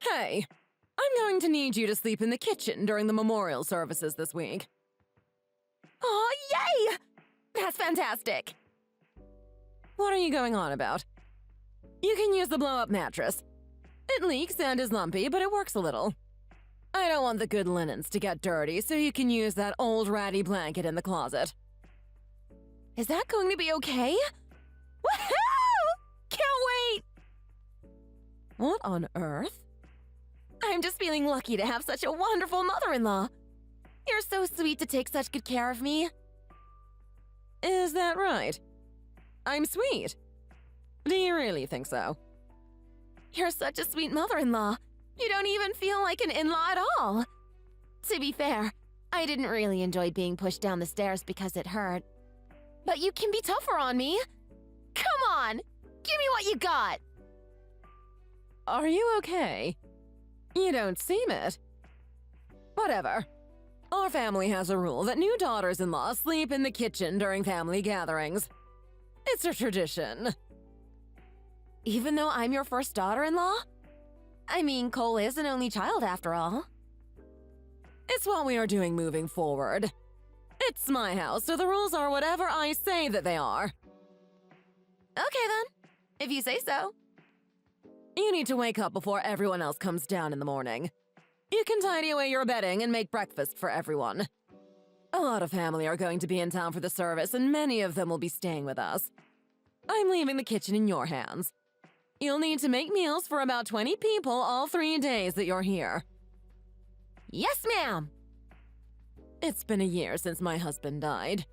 Hey, I'm going to need you to sleep in the kitchen during the memorial services this week. Oh, yay! That's fantastic. What are you going on about? You can use the blow-up mattress. It leaks and is lumpy, but it works a little. I don't want the good linens to get dirty, so you can use that old ratty blanket in the closet. Is that going to be okay? Woohoo! Can't wait! What on earth? I'm just feeling lucky to have such a wonderful mother-in-law. You're so sweet to take such good care of me. Is that right? I'm sweet. Do you really think so? You're such a sweet mother-in-law. You don't even feel like an in-law at all. To be fair, I didn't really enjoy being pushed down the stairs because it hurt. But you can be tougher on me. Come on, give me what you got. Are you okay? You don't seem it. Whatever. Our family has a rule that new daughters-in-law sleep in the kitchen during family gatherings. It's a tradition. Even though I'm your first daughter-in-law? I mean, Cole is an only child after all. It's what we are doing moving forward. It's my house, so the rules are whatever I say that they are. Okay then, if you say so. You need to wake up before everyone else comes down in the morning. You can tidy away your bedding and make breakfast for everyone. A lot of family are going to be in town for the service, and many of them will be staying with us. I'm leaving the kitchen in your hands. You'll need to make meals for about 20 people all 3 days that you're here. Yes, ma'am! It's been a year since my husband died.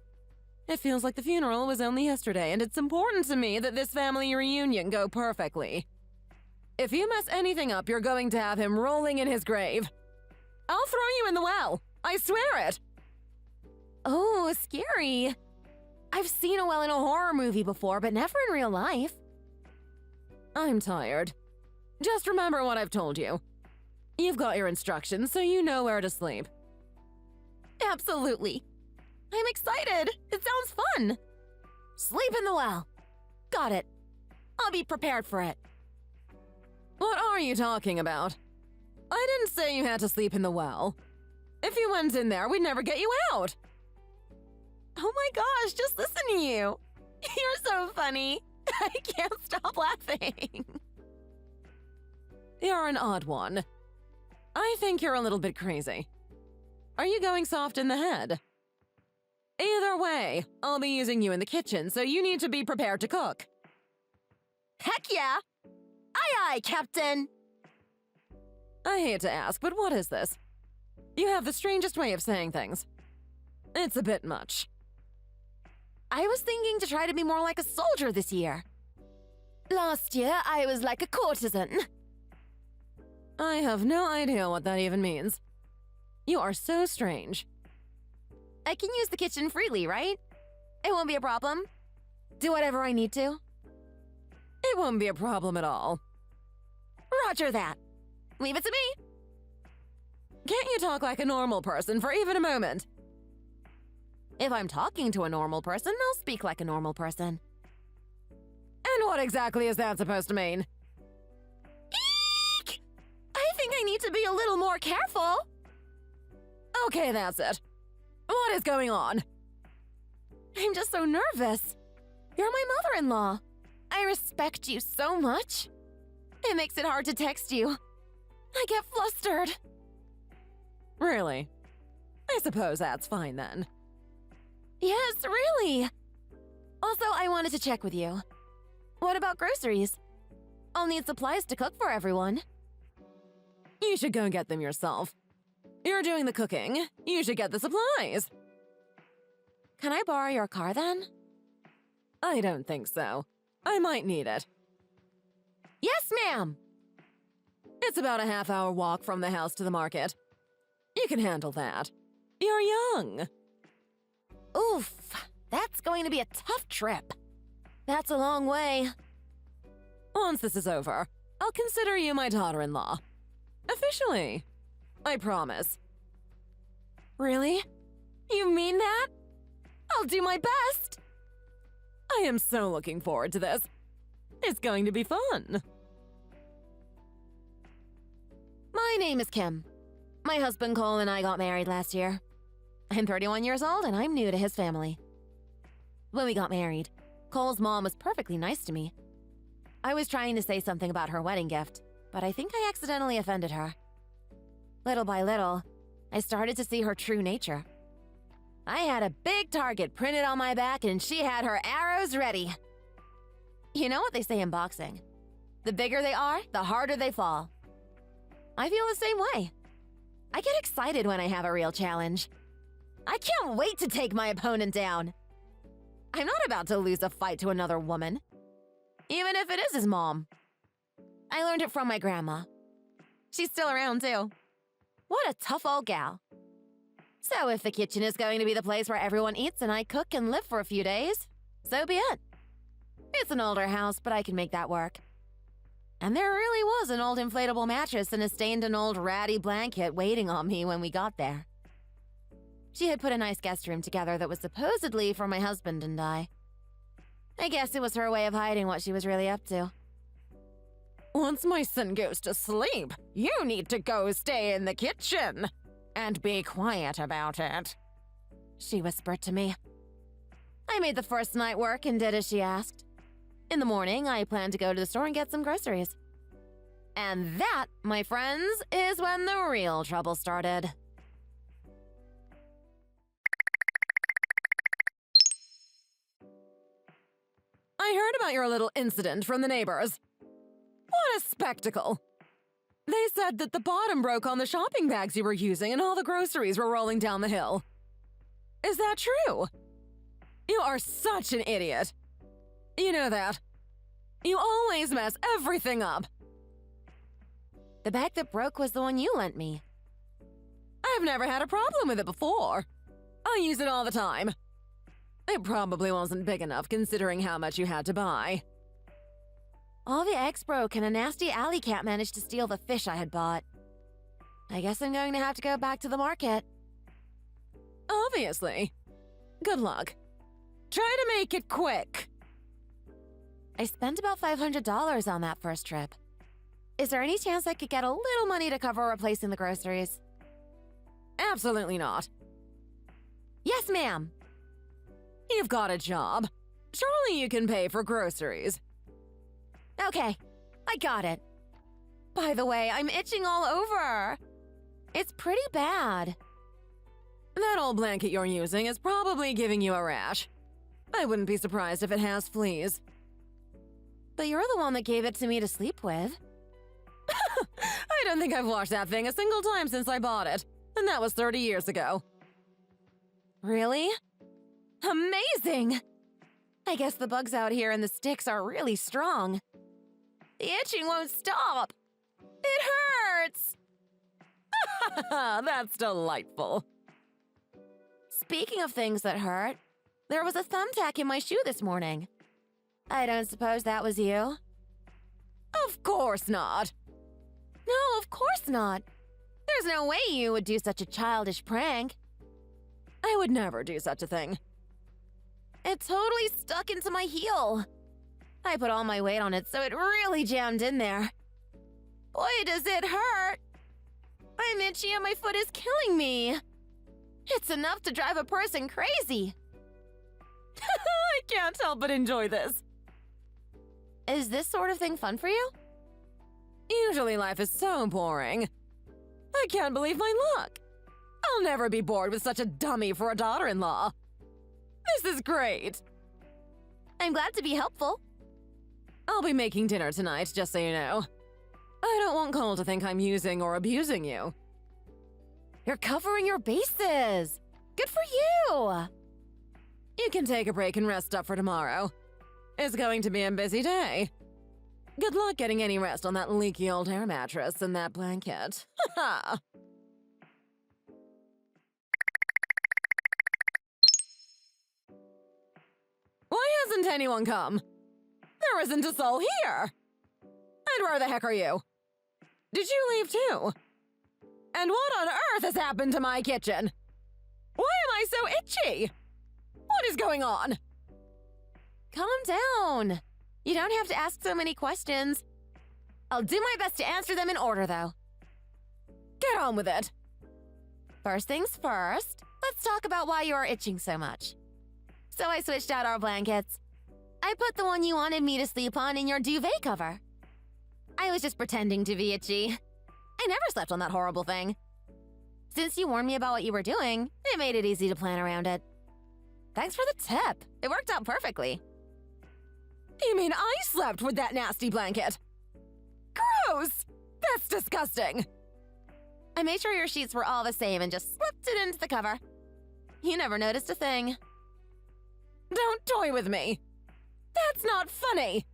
It feels like the funeral was only yesterday, and it's important to me that this family reunion go perfectly. If you mess anything up, you're going to have him rolling in his grave. I'll throw you in the well. I swear it. Oh, scary. I've seen a well in a horror movie before, but never in real life. I'm tired. Just remember what I've told you. You've got your instructions, so you know where to sleep. Absolutely. I'm excited. It sounds fun. Sleep in the well. Got it. I'll be prepared for it. What are you talking about? I didn't say you had to sleep in the well. If you went in there, we'd never get you out. Oh my gosh, just listen to you. You're so funny. I can't stop laughing. You're an odd one. I think you're a little bit crazy. Are you going soft in the head? Either way, I'll be using you in the kitchen, so you need to be prepared to cook. Heck yeah! Aye aye, Captain! I hate to ask, but what is this? You have the strangest way of saying things. It's a bit much. I was thinking to try to be more like a soldier this year. Last year, I was like a courtesan. I have no idea what that even means. You are so strange. I can use the kitchen freely, right? It won't be a problem. Do whatever I need to. It won't be a problem at all. Roger that. Leave it to me. Can't you talk like a normal person for even a moment? If I'm talking to a normal person, I'll speak like a normal person. And what exactly is that supposed to mean? Eek! I think I need to be a little more careful. Okay, that's it. What is going on? I'm just so nervous. You're my mother-in-law. I respect you so much. It makes it hard to text you. I get flustered. Really? I suppose that's fine then. Yes, really. Also, I wanted to check with you. What about groceries? I'll need supplies to cook for everyone. You should go get them yourself. You're doing the cooking. You should get the supplies. Can I borrow your car then? I don't think so. I might need it. Yes, ma'am! It's about a half-hour walk from the house to the market. You can handle that. You're young. Oof, that's going to be a tough trip. That's a long way. Once this is over, I'll consider you my daughter-in-law. Officially. I promise. Really? You mean that? I'll do my best! I am so looking forward to this. It's going to be fun. My name is Kim. My husband Cole and I got married last year. I'm 31 years old and I'm new to his family. When we got married, Cole's mom was perfectly nice to me. I was trying to say something about her wedding gift, but I think I accidentally offended her. Little by little, I started to see her true nature. I had a big target printed on my back and she had her arrows ready. You know what they say in boxing? The bigger they are, the harder they fall. I feel the same way. I get excited when I have a real challenge. I can't wait to take my opponent down. I'm not about to lose a fight to another woman, even if it is his mom. I learned it from my grandma. She's still around, too. What a tough old gal. So if the kitchen is going to be the place where everyone eats and I cook and live for a few days, so be it. It's an older house, but I can make that work. And there really was an old inflatable mattress and a stained and old ratty blanket waiting on me when we got there. She had put a nice guest room together that was supposedly for my husband and I. I guess it was her way of hiding what she was really up to. Once my son goes to sleep, you need to go stay in the kitchen. And be quiet about it, she whispered to me. I made the first night work and did as she asked. In the morning, I planned to go to the store and get some groceries. And that, my friends, is when the real trouble started. I heard about your little incident from the neighbors. What a spectacle! They said that the bottom broke on the shopping bags you were using and all the groceries were rolling down the hill. Is that true? You are such an idiot. You know that. You always mess everything up. The bag that broke was the one you lent me. I've never had a problem with it before. I use it all the time. It probably wasn't big enough considering how much you had to buy. All the eggs broke and a nasty alley cat managed to steal the fish I had bought. I guess I'm going to have to go back to the market. Obviously. Good luck. Try to make it quick. I spent about $500 on that first trip. Is there any chance I could get a little money to cover replacing the groceries? Absolutely not. Yes, ma'am. You've got a job. Surely you can pay for groceries. Okay, I got it. By the way, I'm itching all over. It's pretty bad. That old blanket you're using is probably giving you a rash. I wouldn't be surprised if it has fleas. But you're the one that gave it to me to sleep with. I don't think I've washed that thing a single time since I bought it, and that was 30 years ago. Really? Amazing! I guess the bugs out here in the sticks are really strong. The itching won't stop. It hurts! That's delightful. Speaking of things that hurt, there was a thumbtack in my shoe this morning. I don't suppose that was you? Of course not. No, of course not. There's no way you would do such a childish prank. I would never do such a thing. It totally stuck into my heel. I put all my weight on it, so it really jammed in there. Boy, does it hurt! I'm itchy and my foot is killing me. It's enough to drive a person crazy. I can't help but enjoy this. Is this sort of thing fun for you? Usually life is so boring. I can't believe my luck. I'll never be bored with such a dummy for a daughter-in-law. This is great. I'm glad to be helpful. I'll be making dinner tonight, just so you know. I don't want Cole to think I'm using or abusing you. You're covering your bases. Good for you. You can take a break and rest up for tomorrow. It's going to be a busy day. Good luck getting any rest on that leaky old air mattress and that blanket. Ha Why hasn't anyone come? There isn't a soul here. And where the heck are you? Did you leave too? And what on earth has happened to my kitchen? Why am I so itchy? What is going on? Calm down. You don't have to ask so many questions. I'll do my best to answer them in order, though. Get on with it. First things first, let's talk about why you are itching so much. So I switched out our blankets. I put the one you wanted me to sleep on in your duvet cover. I was just pretending to be itchy. I never slept on that horrible thing. Since you warned me about what you were doing, it made it easy to plan around it. Thanks for the tip. It worked out perfectly. You mean I slept with that nasty blanket? Gross! That's disgusting. I made sure your sheets were all the same and just slipped it into the cover. You never noticed a thing. Don't toy with me. That's not funny.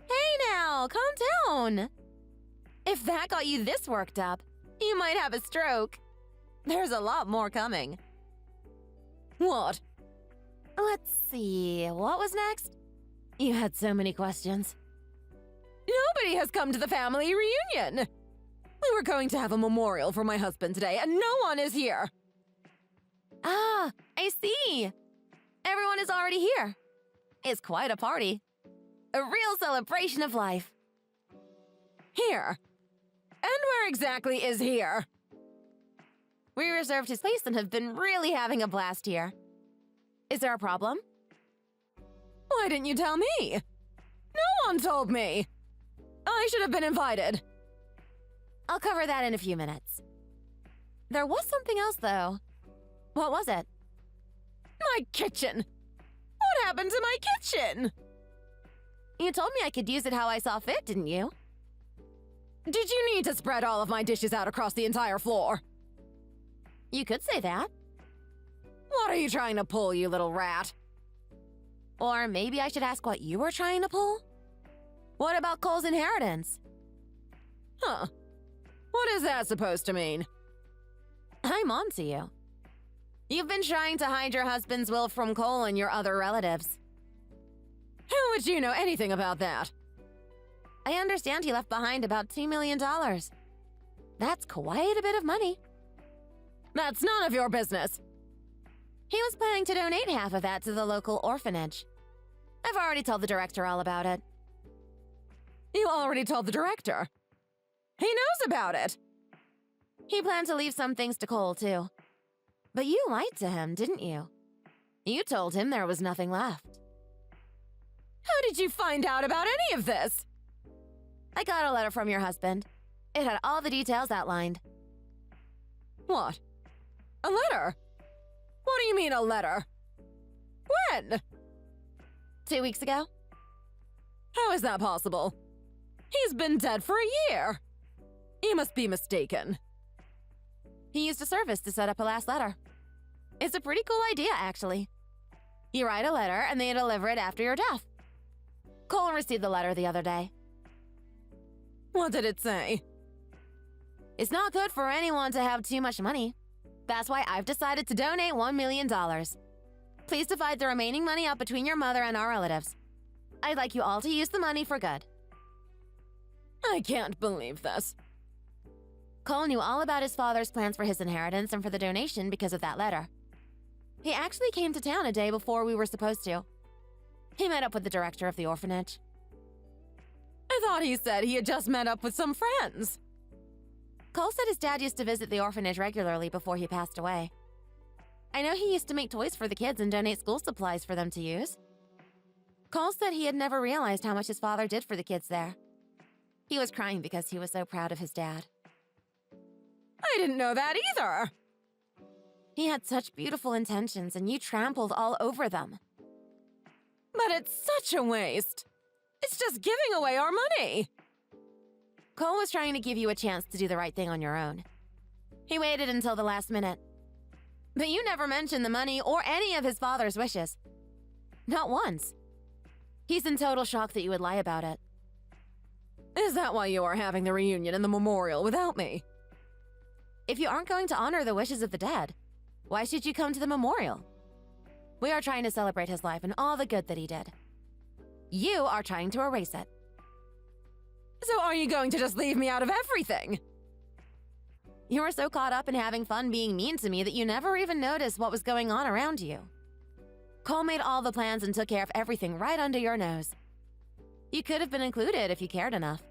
Hey now, calm down. If that got you this worked up, you might have a stroke. There's a lot more coming. What? Let's see, what was next? You had so many questions. Nobody has come to the family reunion. We were going to have a memorial for my husband today, and no one is here. Ah, I see. Everyone is already here. It's quite a party. A real celebration of life. Here? And where exactly is here? We reserved his place and have been really having a blast here. Is there a problem? Why didn't you tell me? No one told me. I should have been invited. I'll cover that in a few minutes. There was something else, though. What was it? My kitchen. What happened to my kitchen? You told me I could use it how I saw fit, didn't you? Did you need to spread all of my dishes out across the entire floor? You could say that. What are you trying to pull, you little rat? Or maybe I should ask what you were trying to pull? What about Cole's inheritance? Huh. What is that supposed to mean? I'm on to you. You've been trying to hide your husband's will from Cole and your other relatives. How would you know anything about that? I understand he left behind about $2 million. That's quite a bit of money. That's none of your business. He was planning to donate half of that to the local orphanage. I've already told the director all about it. You already told the director? He knows about it. He planned to leave some things to Cole, too. But you lied to him, didn't you? You told him there was nothing left. How did you find out about any of this? I got a letter from your husband. It had all the details outlined. What? A letter? What do you mean, a letter? When? 2 weeks ago. How is that possible? He's been dead for a year. You must be mistaken. He used a service to set up a last letter. It's a pretty cool idea, actually. You write a letter and they deliver it after your death. Cole received the letter the other day. What did it say? It's not good for anyone to have too much money. That's why I've decided to donate $1 million. Please divide the remaining money up between your mother and our relatives. I'd like you all to use the money for good. I can't believe this. Cole knew all about his father's plans for his inheritance and for the donation because of that letter. He actually came to town a day before we were supposed to. He met up with the director of the orphanage. I thought he said he had just met up with some friends. Cole said his dad used to visit the orphanage regularly before he passed away. I know he used to make toys for the kids and donate school supplies for them to use. Cole said he had never realized how much his father did for the kids there. He was crying because he was so proud of his dad. I didn't know that either. He had such beautiful intentions and you trampled all over them. But it's such a waste. It's just giving away our money. Cole was trying to give you a chance to do the right thing on your own. He waited until the last minute. But you never mentioned the money or any of his father's wishes. Not once. He's in total shock that you would lie about it. Is that why you are having the reunion and the memorial without me? If you aren't going to honor the wishes of the dead, why should you come to the memorial? We are trying to celebrate his life and all the good that he did. You are trying to erase it. So are you going to just leave me out of everything? You were so caught up in having fun being mean to me that you never even noticed what was going on around you. Cole made all the plans and took care of everything right under your nose. You could have been included if you cared enough.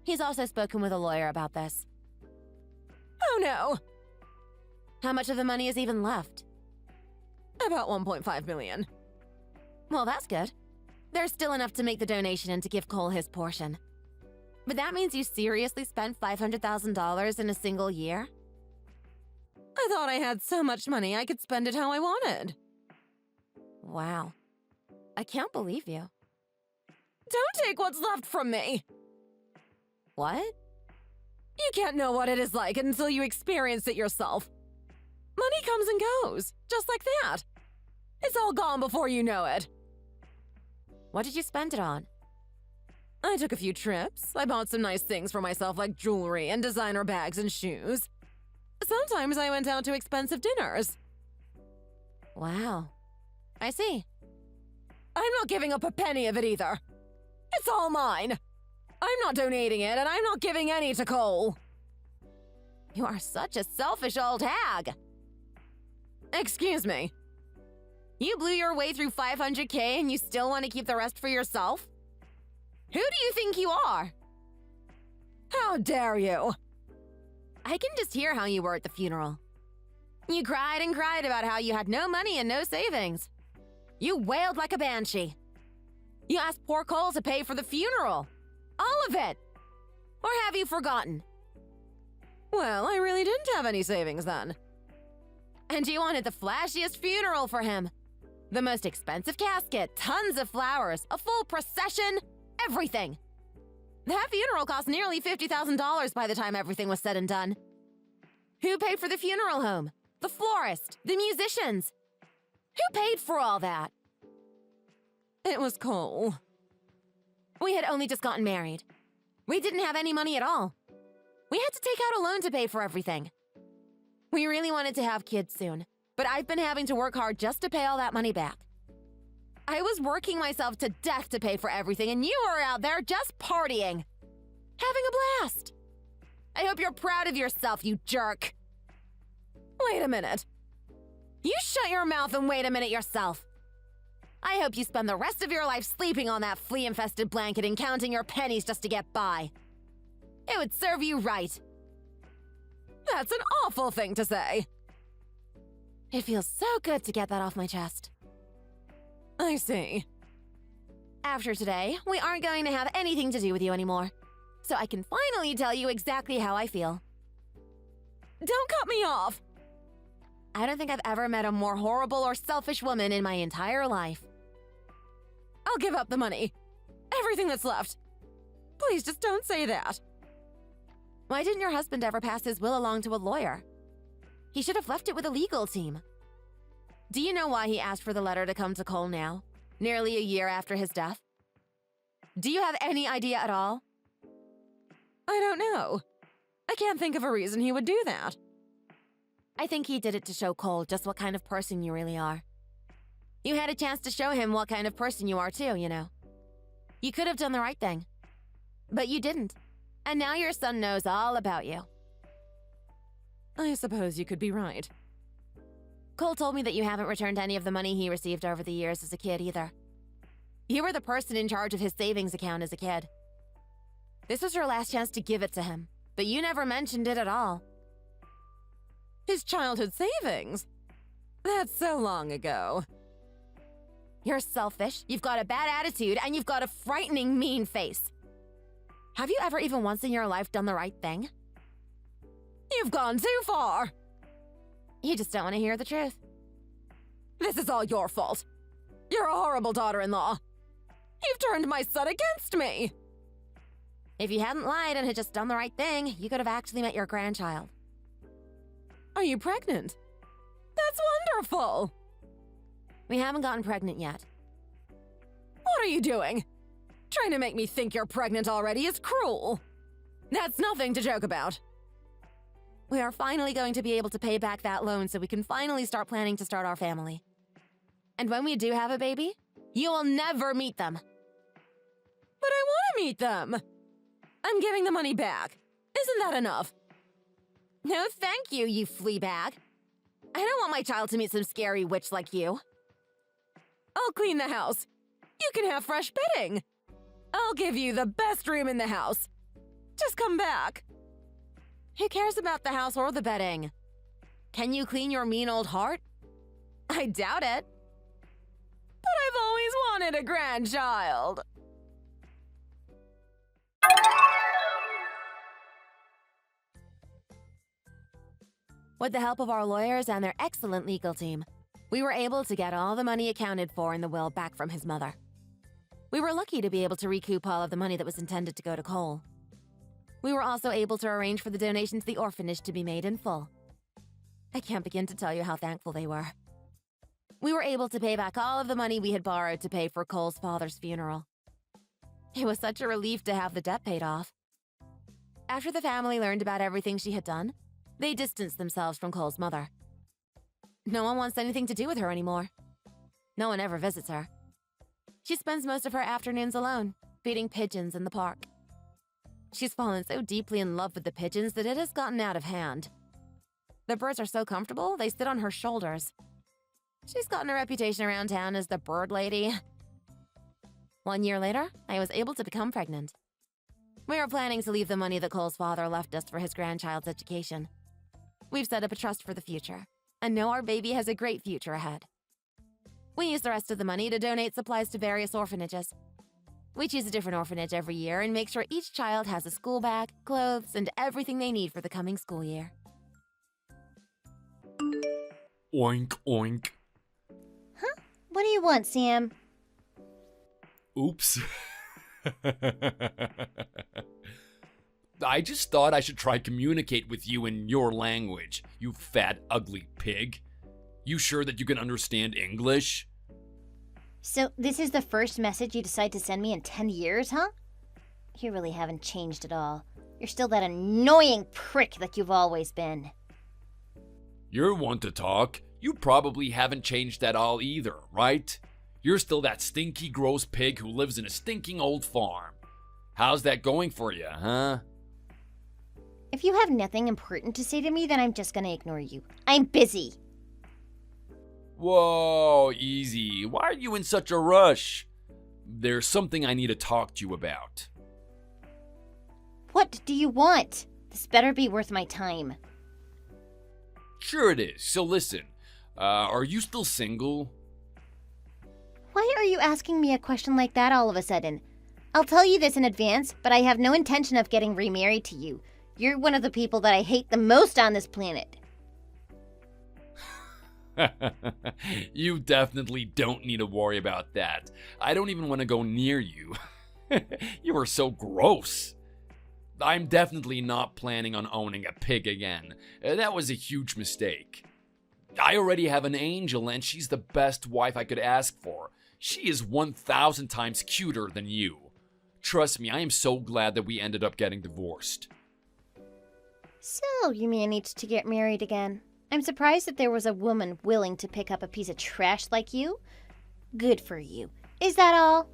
He's also spoken with a lawyer about this. Oh no! How much of the money is even left? About 1.5 million. Well, that's good. There's still enough to make the donation and to give Cole his portion. But that means you seriously spent $500,000 in a single year? I thought I had so much money I could spend it how I wanted. Wow. I can't believe you. Don't take what's left from me! What? You can't know what it is like until you experience it yourself. Money comes and goes, just like that. It's all gone before you know it. What did you spend it on? I took a few trips. I bought some nice things for myself like jewelry and designer bags and shoes. Sometimes I went out to expensive dinners. Wow. I see. I'm not giving up a penny of it either. It's all mine. I'm not donating it, and I'm not giving any to Cole. You are such a selfish old hag. Excuse me. You blew your way through $500K and you still want to keep the rest for yourself? Who do you think you are? How dare you? I can just hear how you were at the funeral. You cried and cried about how you had no money and no savings. You wailed like a banshee. You asked poor Cole to pay for the funeral. All of it. Or have you forgotten? Well, I really didn't have any savings then. And you wanted the flashiest funeral for him. The most expensive casket, tons of flowers, a full procession, everything. That funeral cost nearly $50,000 by the time everything was said and done. Who paid for the funeral home? The florist? The musicians? Who paid for all that? It was Cole. We had only just gotten married. We didn't have any money at all. We had to take out a loan to pay for everything. We really wanted to have kids soon, but I've been having to work hard just to pay all that money back. I was working myself to death to pay for everything, and you were out there just partying. Having a blast. I hope you're proud of yourself, you jerk. Wait a minute. You shut your mouth and wait a minute yourself. I hope you spend the rest of your life sleeping on that flea-infested blanket and counting your pennies just to get by. It would serve you right. That's an awful thing to say. It feels so good to get that off my chest. I see. After today, we aren't going to have anything to do with you anymore. So I can finally tell you exactly how I feel. Don't cut me off! I don't think I've ever met a more horrible or selfish woman in my entire life. I'll give up the money. Everything that's left. Please just don't say that. Why didn't your husband ever pass his will along to a lawyer? He should have left it with a legal team. Do you know why he asked for the letter to come to Cole now, nearly a year after his death? Do you have any idea at all? I don't know. I can't think of a reason he would do that. I think he did it to show Cole just what kind of person you really are. You had a chance to show him what kind of person you are too, you know. You could have done the right thing. But you didn't. And now your son knows all about you. I suppose you could be right. Cole told me that you haven't returned any of the money he received over the years as a kid either. You were the person in charge of his savings account as a kid. This was your last chance to give it to him, but you never mentioned it at all. His childhood savings? That's so long ago. You're selfish, you've got a bad attitude, and you've got a frightening mean face. Have you ever even once in your life done the right thing? You've gone too far! You just don't want to hear the truth. This is all your fault. You're a horrible daughter-in-law. You've turned my son against me! If you hadn't lied and had just done the right thing, you could have actually met your grandchild. Are you pregnant? That's wonderful! We haven't gotten pregnant yet. What are you doing? Trying to make me think you're pregnant already is cruel. That's nothing to joke about. We are finally going to be able to pay back that loan so we can finally start planning to start our family. And when we do have a baby, you will never meet them. But I want to meet them! I'm giving the money back. Isn't that enough? No thank you, you flea bag. I don't want my child to meet some scary witch like you. I'll clean the house. You can have fresh bedding. I'll give you the best room in the house. Just come back. Who cares about the house or the bedding? Can you clean your mean old heart? I doubt it. But I've always wanted a grandchild. With the help of our lawyers and their excellent legal team, we were able to get all the money accounted for in the will back from his mother. We were lucky to be able to recoup all of the money that was intended to go to Cole. We were also able to arrange for the donation to the orphanage to be made in full. I can't begin to tell you how thankful they were. We were able to pay back all of the money we had borrowed to pay for Cole's father's funeral. It was such a relief to have the debt paid off. After the family learned about everything she had done, they distanced themselves from Cole's mother. No one wants anything to do with her anymore. No one ever visits her. She spends most of her afternoons alone, feeding pigeons in the park. She's fallen so deeply in love with the pigeons that it has gotten out of hand. The birds are so comfortable, they sit on her shoulders. She's gotten a reputation around town as the bird lady. 1 year later, I was able to become pregnant. We are planning to leave the money that Cole's father left us for his grandchild's education. We've set up a trust for the future, and know our baby has a great future ahead. We use the rest of the money to donate supplies to various orphanages. We choose a different orphanage every year and make sure each child has a school bag, clothes, and everything they need for the coming school year. Oink, oink. Huh? What do you want, Sam? Oops. I just thought I should try communicate with you in your language, you fat, ugly pig. You sure that you can understand English? So this is the first message you decide to send me in 10 years, huh? You really haven't changed at all. You're still that annoying prick that you've always been. You're one to talk. You probably haven't changed at all either, right? You're still that stinky, gross pig who lives in a stinking old farm. How's that going for you, huh? If you have nothing important to say to me, then I'm just gonna ignore you. I'm busy. Whoa, easy. Why are you in such a rush? There's something I need to talk to you about. What do you want? This better be worth my time. Sure it is. So listen, are you still single? Why are you asking me a question like that all of a sudden? I'll tell you this in advance, but I have no intention of getting remarried to you. You're one of the people that I hate the most on this planet. You definitely don't need to worry about that. I don't even want to go near you. You are so gross. I'm definitely not planning on owning a pig again. That was a huge mistake. I already have an angel and she's the best wife I could ask for. She is 1,000 times cuter than you. Trust me, I am so glad that we ended up getting divorced. So, you managed to get married again. I'm surprised that there was a woman willing to pick up a piece of trash like you. Good for you. Is that all?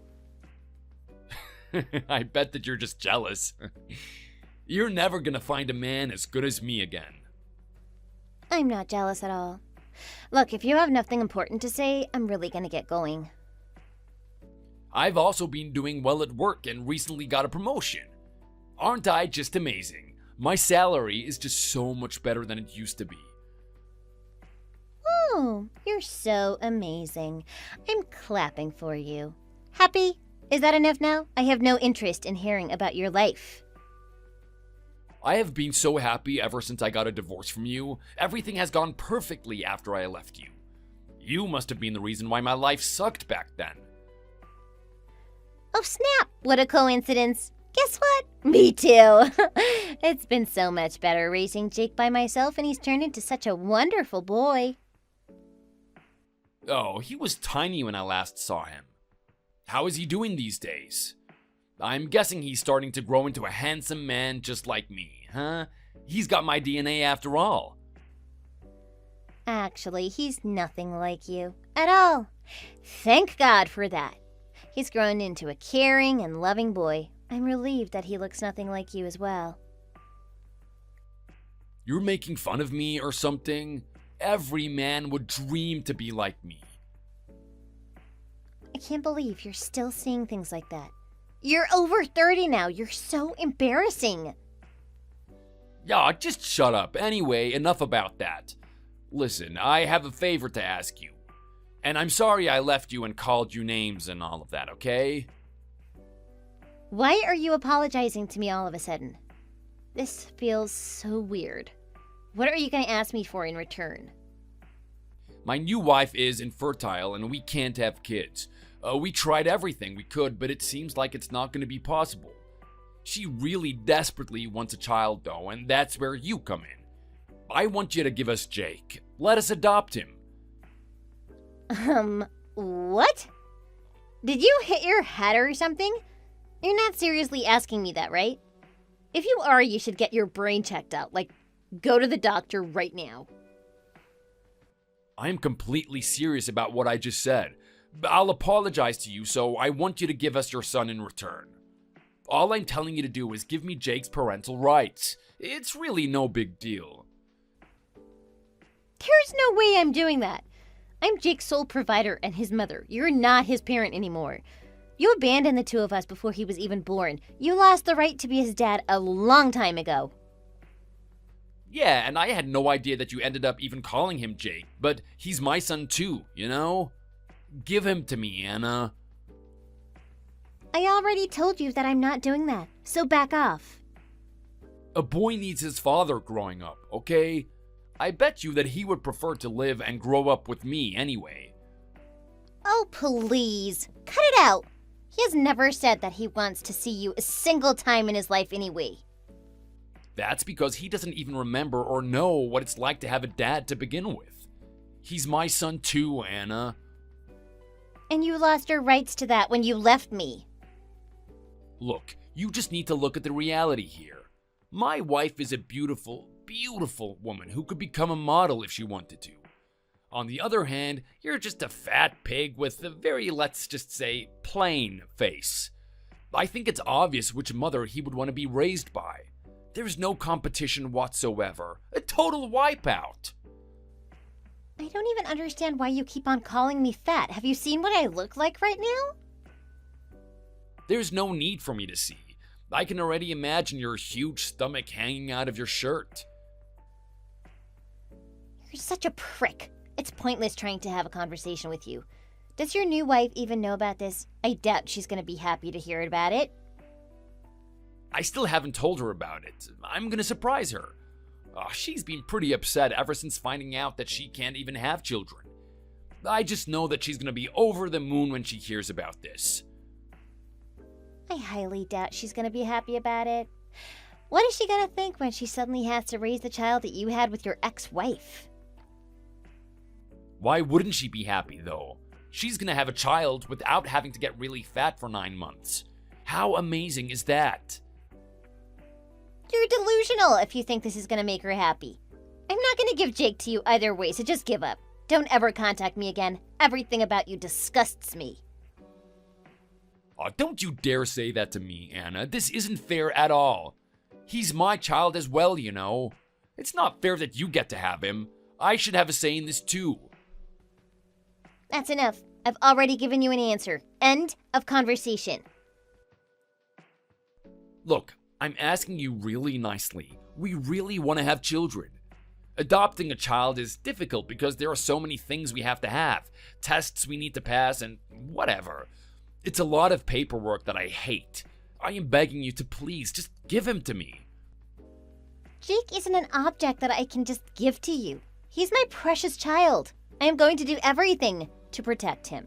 I bet that you're just jealous. You're never gonna find a man as good as me again. I'm not jealous at all. Look, if you have nothing important to say, I'm really gonna get going. I've also been doing well at work and recently got a promotion. Aren't I just amazing? My salary is just so much better than it used to be. Oh, you're so amazing. I'm clapping for you. Happy? Is that enough now? I have no interest in hearing about your life. I have been so happy ever since I got a divorce from you. Everything has gone perfectly after I left you. You must have been the reason why my life sucked back then. Oh snap, what a coincidence. Guess what? Me too. It's been so much better raising Jake by myself and he's turned into such a wonderful boy. Oh, he was tiny when I last saw him. How is he doing these days? I'm guessing he's starting to grow into a handsome man just like me, huh? He's got my DNA after all. Actually, he's nothing like you at all. Thank God for that. He's grown into a caring and loving boy. I'm relieved that he looks nothing like you as well. You're making fun of me or something? Every man would dream to be like me. I can't believe you're still seeing things like that. You're over 30 now. You're so embarrassing. Yeah, just shut up. Anyway, enough about that. Listen, I have a favor to ask you. And I'm sorry I left you and called you names and all of that, okay? Why are you apologizing to me all of a sudden? This feels so weird. What are you going to ask me for in return? My new wife is infertile and we can't have kids. We tried everything we could, but it seems like it's not going to be possible. She really desperately wants a child though, and that's where you come in. I want you to give us Jake. Let us adopt him. What? Did you hit your head or something? You're not seriously asking me that, right? If you are, you should get your brain checked out. Like, go to the doctor right now. I am completely serious about what I just said. I'll apologize to you, so I want you to give us your son in return. All I'm telling you to do is give me Jake's parental rights. It's really no big deal. There's no way I'm doing that. I'm Jake's sole provider and his mother. You're not his parent anymore. You abandoned the two of us before he was even born. You lost the right to be his dad a long time ago. Yeah, and I had no idea that you ended up even calling him Jake, but he's my son too, you know? Give him to me, Anna. I already told you that I'm not doing that, so back off. A boy needs his father growing up, okay? I bet you that he would prefer to live and grow up with me anyway. Oh, please. Cut it out. He has never said that he wants to see you a single time in his life anyway. That's because he doesn't even remember or know what it's like to have a dad to begin with. He's my son too, Anna. And you lost your rights to that when you left me. Look, you just need to look at the reality here. My wife is a beautiful, beautiful woman who could become a model if she wanted to. On the other hand, you're just a fat pig with a very, let's just say, plain face. I think it's obvious which mother he would want to be raised by. There's no competition whatsoever. A total wipeout. I don't even understand why you keep on calling me fat. Have you seen what I look like right now? There's no need for me to see. I can already imagine your huge stomach hanging out of your shirt. You're such a prick. It's pointless trying to have a conversation with you. Does your new wife even know about this? I doubt she's going to be happy to hear about it. I still haven't told her about it. I'm gonna surprise her. She's been pretty upset ever since finding out that she can't even have children. I just know that she's gonna be over the moon when she hears about this. I highly doubt she's going to be happy about it. What is she going to think when she suddenly has to raise the child that you had with your ex-wife? Why wouldn't she be happy, though? She's gonna have a child without having to get really fat for 9 months. How amazing is that? You're delusional if you think this is going to make her happy. I'm not going to give Jake to you either way, so just give up. Don't ever contact me again. Everything about you disgusts me. Don't you dare say that to me, Anna. This isn't fair at all. He's my child as well, you know. It's not fair that you get to have him. I should have a say in this too. That's enough. I've already given you an answer. End of conversation. Look, I'm asking you really nicely. We really want to have children. Adopting a child is difficult because there are so many things we have to have, tests we need to pass, and whatever. It's a lot of paperwork that I hate. I am begging you to please just give him to me. Jake isn't an object that I can just give to you. He's my precious child. I am going to do everything to protect him.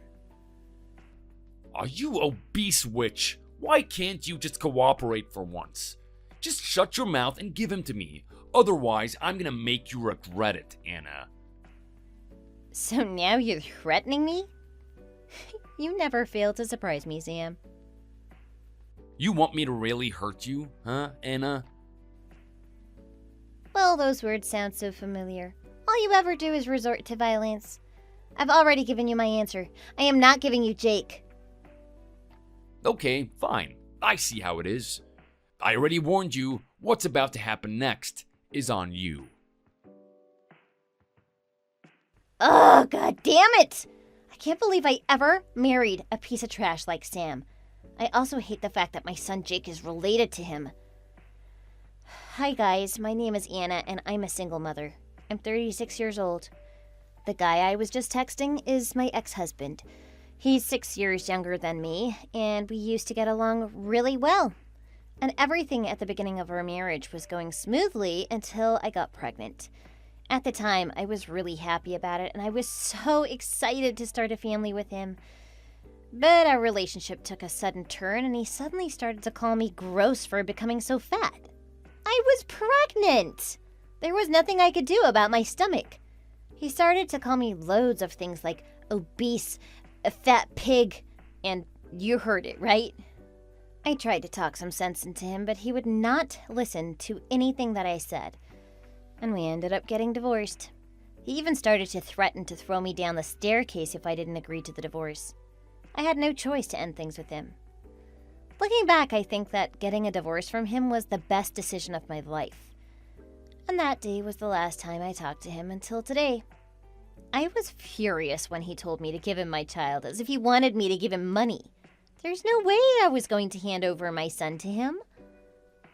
Are you obese witch? Why can't you just cooperate for once? Just shut your mouth and give him to me. Otherwise, I'm gonna make you regret it, Anna. So now you're threatening me? You never fail to surprise me, Sam. You want me to really hurt you, huh, Anna? Well, those words sound so familiar. All you ever do is resort to violence. I've already given you my answer. I am not giving you Jake. Okay, fine. I see how it is. I already warned you. What's about to happen next is on you. Oh, god damn it! I can't believe I ever married a piece of trash like Sam. I also hate the fact that my son Jake is related to him. Hi guys, my name is Anna and I'm a single mother. I'm 36 years old. The guy I was just texting is my ex-husband. He's 6 years younger than me, and we used to get along really well. And everything at the beginning of our marriage was going smoothly until I got pregnant. At the time, I was really happy about it, and I was so excited to start a family with him. But our relationship took a sudden turn, and he suddenly started to call me gross for becoming so fat. I was pregnant! There was nothing I could do about my stomach. He started to call me loads of things like obese, a fat pig, and you heard it, right? I tried to talk some sense into him, but he would not listen to anything that I said. And we ended up getting divorced. He even started to threaten to throw me down the staircase if I didn't agree to the divorce. I had no choice to end things with him. Looking back, I think that getting a divorce from him was the best decision of my life. And that day was the last time I talked to him until today. I was furious when he told me to give him my child, as if he wanted me to give him money. There's no way I was going to hand over my son to him.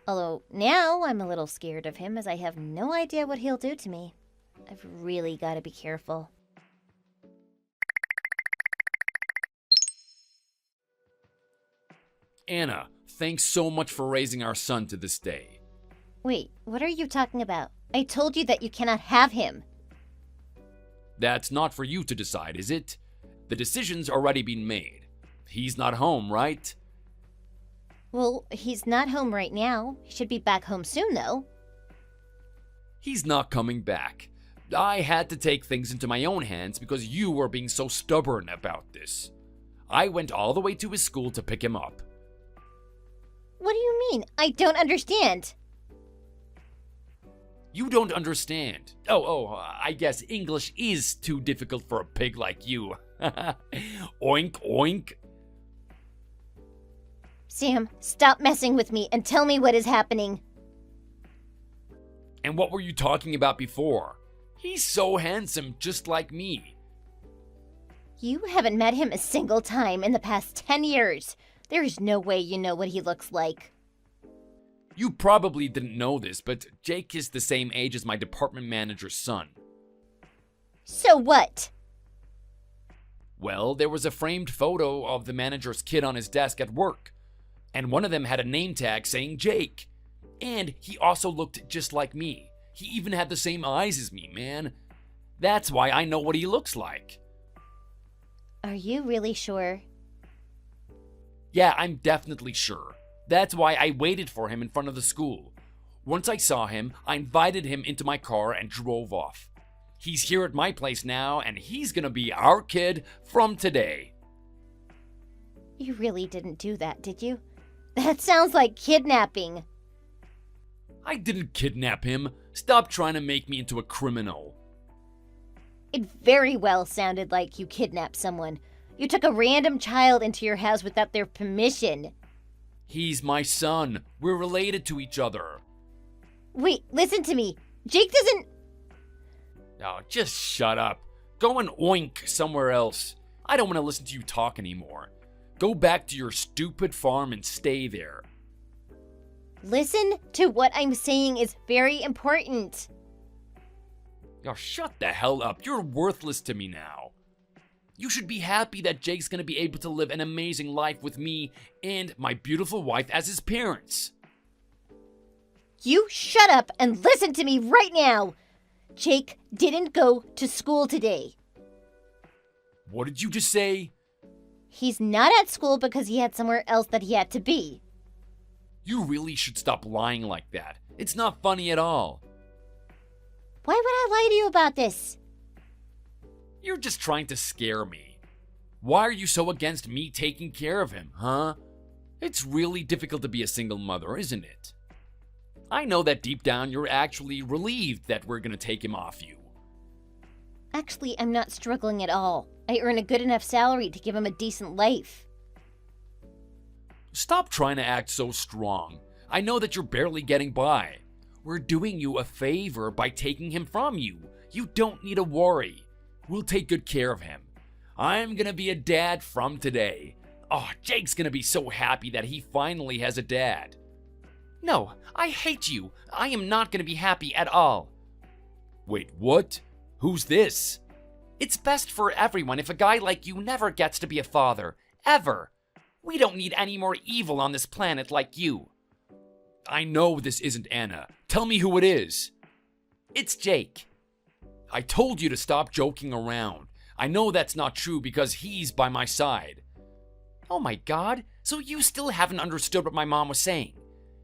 Although now I'm a little scared of him, as I have no idea what he'll do to me. I've really got to be careful. Anna, thanks so much for raising our son to this day. Wait, what are you talking about? I told you that you cannot have him. That's not for you to decide, is it? The decision's already been made. He's not home, right? Well, he's not home right now. He should be back home soon, though. He's not coming back. I had to take things into my own hands because you were being so stubborn about this. I went all the way to his school to pick him up. What do you mean? I don't understand. You don't understand. I guess English is too difficult for a pig like you. Oink, oink. Sam, stop messing with me and tell me what is happening. And what were you talking about before? He's so handsome, just like me. You haven't met him a single time in the past 10 years. There is no way you know what he looks like. You probably didn't know this, but Jake is the same age as my department manager's son. So what? Well, there was a framed photo of the manager's kid on his desk at work, and one of them had a name tag saying Jake. And he also looked just like me. He even had the same eyes as me, man. That's why I know what he looks like. Are you really sure? Yeah, I'm definitely sure. That's why I waited for him in front of the school. Once I saw him, I invited him into my car and drove off. He's here at my place now, and he's gonna be our kid from today. You really didn't do that, did you? That sounds like kidnapping. I didn't kidnap him. Stop trying to make me into a criminal. It very well sounded like you kidnapped someone. You took a random child into your house without their permission. He's my son. We're related to each other. Wait, listen to me. Jake doesn't... Oh, just shut up. Go and oink somewhere else. I don't want to listen to you talk anymore. Go back to your stupid farm and stay there. Listen to what I'm saying is very important. Oh, shut the hell up. You're worthless to me now. You should be happy that Jake's gonna be able to live an amazing life with me and my beautiful wife as his parents. You shut up and listen to me right now. Jake didn't go to school today. What did you just say? He's not at school because he had somewhere else that he had to be. You really should stop lying like that. It's not funny at all. Why would I lie to you about this? You're just trying to scare me. Why are you so against me taking care of him, huh? It's really difficult to be a single mother, isn't it? I know that deep down you're actually relieved that we're gonna take him off you. Actually, I'm not struggling at all. I earn a good enough salary to give him a decent life. Stop trying to act so strong. I know that you're barely getting by. We're doing you a favor by taking him from you. You don't need to worry. We'll take good care of him. I'm gonna be a dad from today. Oh, Jake's gonna be so happy that he finally has a dad. No, I hate you. I am not gonna be happy at all. Wait, what? Who's this? It's best for everyone if a guy like you never gets to be a father. Ever. We don't need any more evil on this planet like you. I know this isn't Anna. Tell me who it is. It's Jake. I told you to stop joking around. I know that's not true because he's by my side. Oh my god, so you still haven't understood what my mom was saying.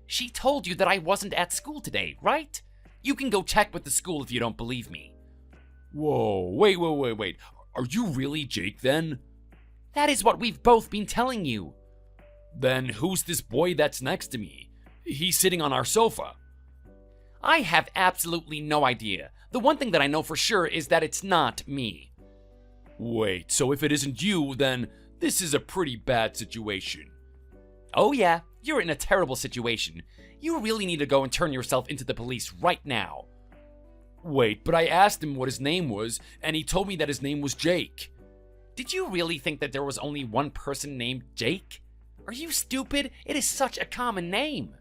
She told you that I wasn't at school today, right? You can go check with the school if you don't believe me. Whoa, wait. Are you really Jake then? That is what we've both been telling you. Then who's this boy that's next to me? He's sitting on our sofa. I have absolutely no idea. The one thing that I know for sure is that it's not me. Wait, so if it isn't you, then this is a pretty bad situation. Oh yeah, you're in a terrible situation. You really need to go and turn yourself into the police right now. Wait, but I asked him what his name was, and he told me that his name was Jake. Did you really think that there was only one person named Jake? Are you stupid? It is such a common name.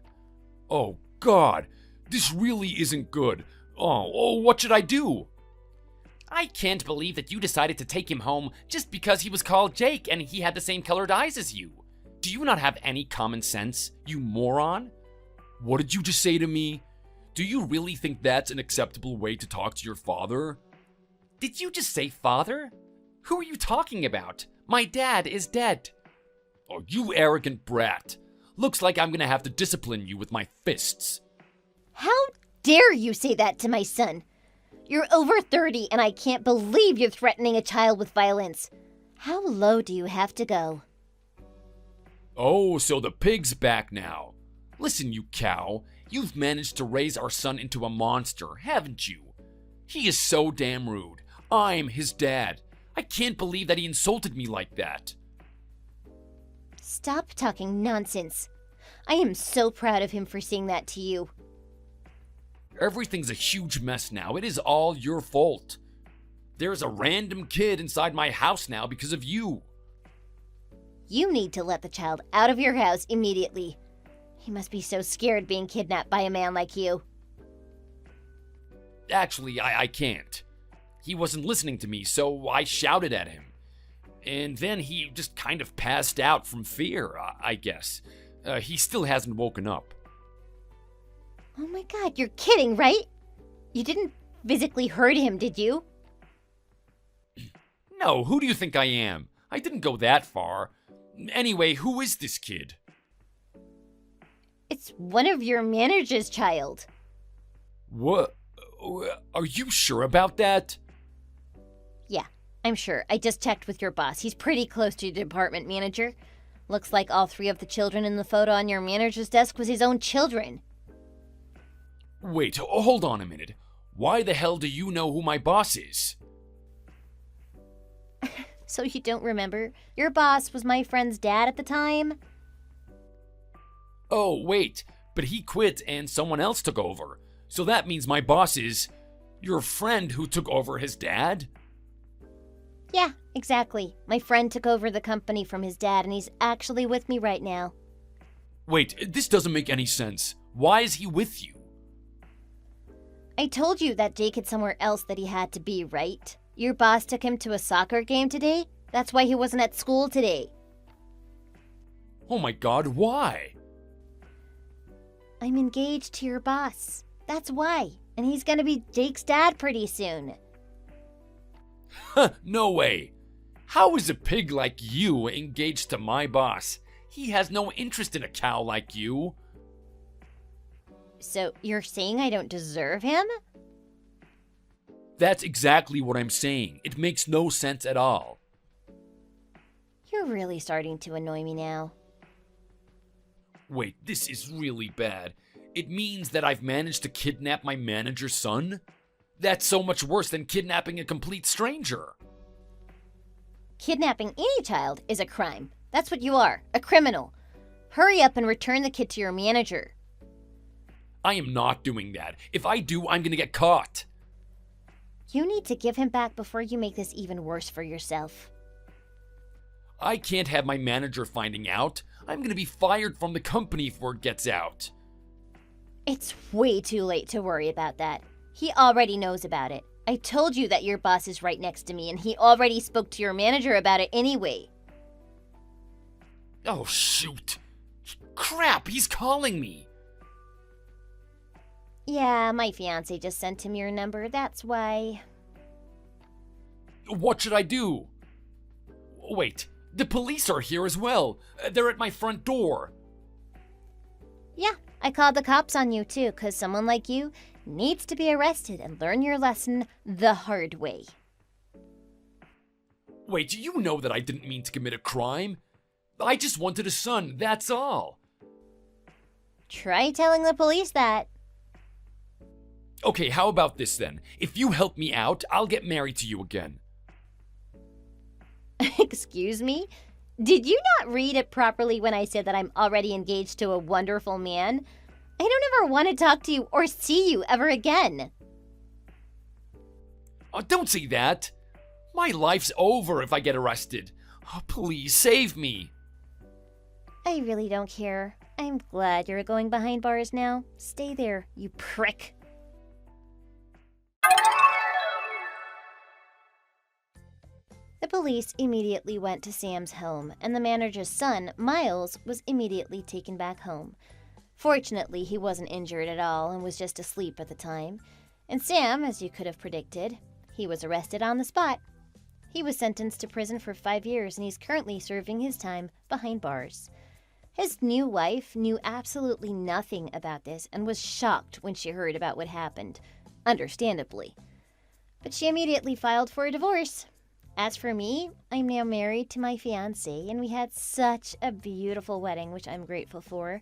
Oh, God. This really isn't good. Oh, what should I do? I can't believe that you decided to take him home just because he was called Jake and he had the same colored eyes as you. Do you not have any common sense, you moron? What did you just say to me? Do you really think that's an acceptable way to talk to your father? Did you just say father? Who are you talking about? My dad is dead. Oh, you arrogant brat. Looks like I'm gonna have to discipline you with my fists. How dare you say that to my son? You're over 30 and I can't believe you're threatening a child with violence. How low do you have to go? Oh, so the pig's back now. Listen, you cow. You've managed to raise our son into a monster, haven't you? He is so damn rude. I'm his dad. I can't believe that he insulted me like that. Stop talking nonsense. I am so proud of him for saying that to you. Everything's a huge mess now. It is all your fault. There's a random kid inside my house now because of you. You need to let the child out of your house immediately. He must be so scared being kidnapped by a man like you. Actually, I can't. He wasn't listening to me, so I shouted at him. And then he just kind of passed out from fear, I guess. He still hasn't woken up. Oh my god, you're kidding, right? You didn't physically hurt him, did you? No, who do you think I am? I didn't go that far. Anyway, who is this kid? It's one of your manager's child. What? Are you sure about that? Yeah, I'm sure. I just checked with your boss. He's pretty close to your department manager. Looks like all 3 of the children in the photo on your manager's desk was his own children. Wait, hold on a minute. Why the hell do you know who my boss is? So you don't remember? Your boss was my friend's dad at the time? Oh, wait, but he quit and someone else took over. So that means my boss is your friend who took over his dad? Yeah, exactly. My friend took over the company from his dad and he's actually with me right now. Wait, this doesn't make any sense. Why is he with you? I told you that Jake had somewhere else that he had to be, right? Your boss took him to a soccer game today? That's why he wasn't at school today. Oh my god, why? I'm engaged to your boss. That's why. And he's gonna be Jake's dad pretty soon. No way. How is a pig like you engaged to my boss? He has no interest in a cow like you. So you're saying I don't deserve him? That's exactly what I'm saying. It makes no sense at all. You're really starting to annoy me now. Wait, this is really bad. It means that I've managed to kidnap my manager's son? That's so much worse than kidnapping a complete stranger. Kidnapping any child is a crime. That's what you are, a criminal. Hurry up and return the kid to your manager. I am not doing that. If I do, I'm gonna get caught. You need to give him back before you make this even worse for yourself. I can't have my manager finding out. I'm gonna be fired from the company if word gets out. It's way too late to worry about that. He already knows about it. I told you that your boss is right next to me, and he already spoke to your manager about it anyway. Oh, shoot. Crap, he's calling me. Yeah, my fiance just sent him your number, that's why. What should I do? Wait, the police are here as well. They're at my front door. Yeah, I called the cops on you too, 'cause someone like you needs to be arrested and learn your lesson the hard way. Wait, you know that I didn't mean to commit a crime. I just wanted a son, that's all. Try telling the police that. Okay, how about this then? If you help me out, I'll get married to you again. Excuse me? Did you not read it properly when I said that I'm already engaged to a wonderful man? I don't ever want to talk to you or see you ever again. Oh, don't say that. My life's over if I get arrested. Oh, please, save me. I really don't care. I'm glad you're going behind bars now. Stay there, you prick. The police immediately went to Sam's home, and the manager's son, Miles, was immediately taken back home. Fortunately, he wasn't injured at all and was just asleep at the time. And Sam, as you could have predicted, he was arrested on the spot. He was sentenced to prison for 5 years, and he's currently serving his time behind bars. His new wife knew absolutely nothing about this and was shocked when she heard about what happened, understandably. But she immediately filed for a divorce. As for me, I'm now married to my fiancé, and we had such a beautiful wedding, which I'm grateful for.